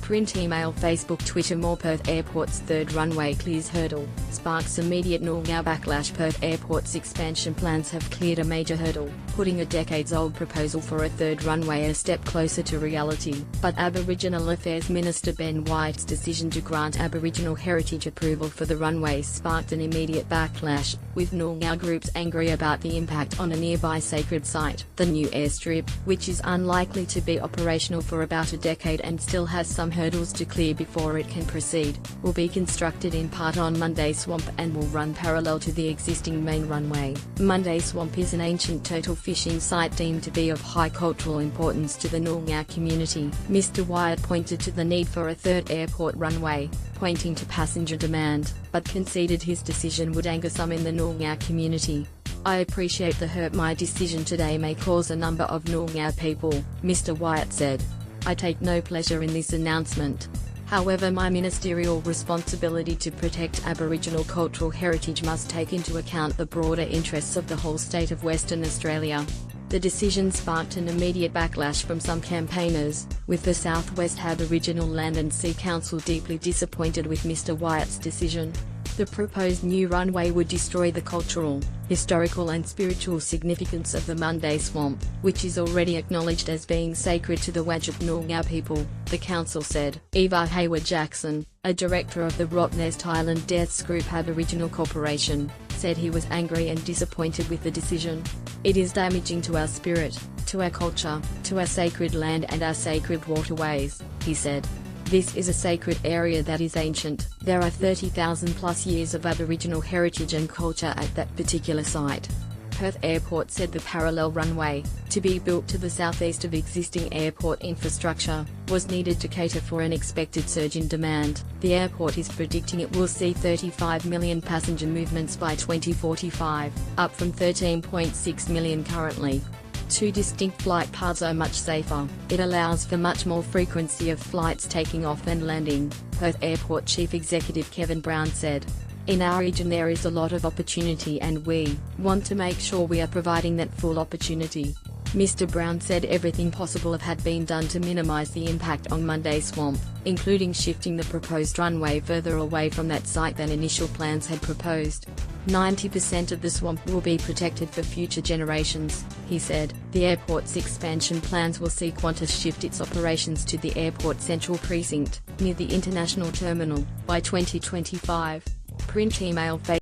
Print, email, Facebook, Twitter. More. Perth Airport's third runway clears hurdle, sparks immediate Noongar backlash. Perth Airport's expansion plans have cleared a major hurdle, putting a decades-old proposal for a third runway a step closer to reality. But Aboriginal Affairs Minister Ben White's decision to grant Aboriginal heritage approval for the runway sparked an immediate backlash, with Noongar groups angry about the impact on a nearby sacred site. The new airstrip, which is unlikely to be operational for about a decade and still has some hurdles to clear before it can proceed, will be constructed in part on Monday Swamp and will run parallel to the existing main runway. Monday Swamp is an ancient turtle fishing site deemed to be of high cultural importance to the Noongar community. Mr. Wyatt pointed to the need for a third airport runway, pointing to passenger demand, but conceded his decision would anger some in the Noongar community. "I appreciate the hurt my decision today may cause a number of Noongar people," Mr. Wyatt said. "I take no pleasure in this announcement. However, my ministerial responsibility to protect Aboriginal cultural heritage must take into account the broader interests of the whole state of Western Australia." The decision sparked an immediate backlash from some campaigners, with the South West Aboriginal Land and Sea Council deeply disappointed with Mr. Wyatt's decision. The proposed new runway would destroy the cultural, historical and spiritual significance of the Monday Swamp, which is already acknowledged as being sacred to the Whadjuk Noongar people, the council said. Eva Hayward-Jackson, a director of the Rottnest Island Deaths Group Aboriginal Corporation, said he was angry and disappointed with the decision. "It is damaging to our spirit, to our culture, to our sacred land and our sacred waterways," he said. "This is a sacred area that is ancient. There are 30,000 plus years of Aboriginal heritage and culture at that particular site." Perth Airport said the parallel runway, to be built to the southeast of existing airport infrastructure, was needed to cater for an expected surge in demand. The airport is predicting it will see 35 million passenger movements by 2045, up from 13.6 million currently. Two distinct flight paths are much safer. It allows for much more frequency of flights taking off and landing, Perth Airport Chief Executive Kevin Brown said. "In our region there is a lot of opportunity and we want to make sure we are providing that full opportunity." Mr. Brown said everything possible had been done to minimize the impact on Monday Swamp, including shifting the proposed runway further away from that site than initial plans had proposed. 90% of the swamp will be protected for future generations, he said. The airport's expansion plans will see Qantas shift its operations to the airport central precinct, near the international terminal, by 2025. Print, email, Facebook.